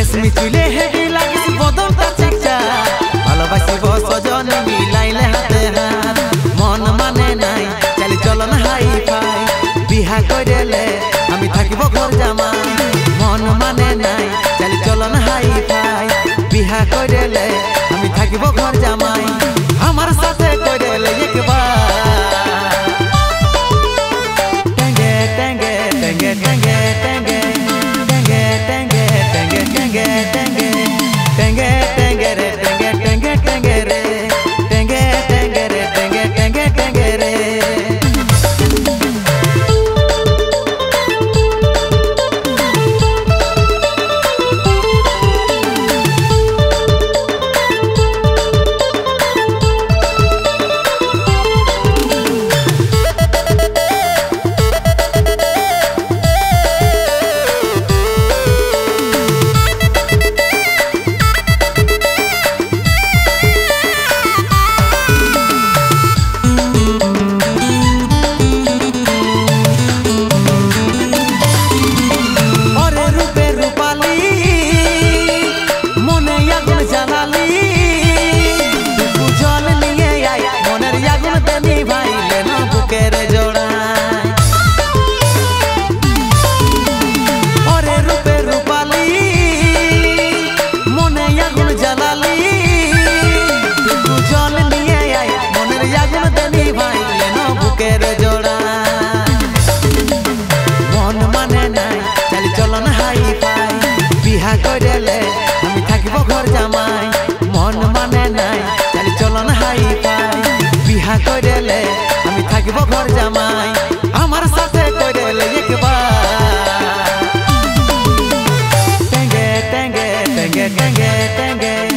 রেশমি চুলে হেভি লাগিস বদনটা চিকচা ভালোবাসিব সজন মিলাইলে হাতে হাত মন মানে নাই চালি চলন হাই ফাই বিহা কইরেলে আমি থাকিব ঘর জামাই মন মানে নাই চালি চলন হাই ফাই বিহা কইরেলে আমি থাকিব ঘর জামাই আমার সাথে কইরেলে একবার টেঙ্গে টেঙ্গে টেঙ্গে টেঙ্গে টেঙ্গে টেঙ্গে টেঙ্গে টেঙ্গে টেঙ্গে টেঙ্গে টেঙ্গে রে টেঙ্গে টেঙ্গে টেঙ্গে রে টেঙ্গে টেঙ্গে রে টেঙ্গে টেঙ্গে টেঙ্গে রে কইরেলে আমি থাকিব ঘর জামাই মন মানে নাই চালি চলন হাই ফাই বিহা কইরেলে আমি থাকিব ঘর জামাই আমার সাথে কইরেলে একবার টেঙ্গে টেঙ্গে টেঙ্গে টেঙ্গে টেঙ্গে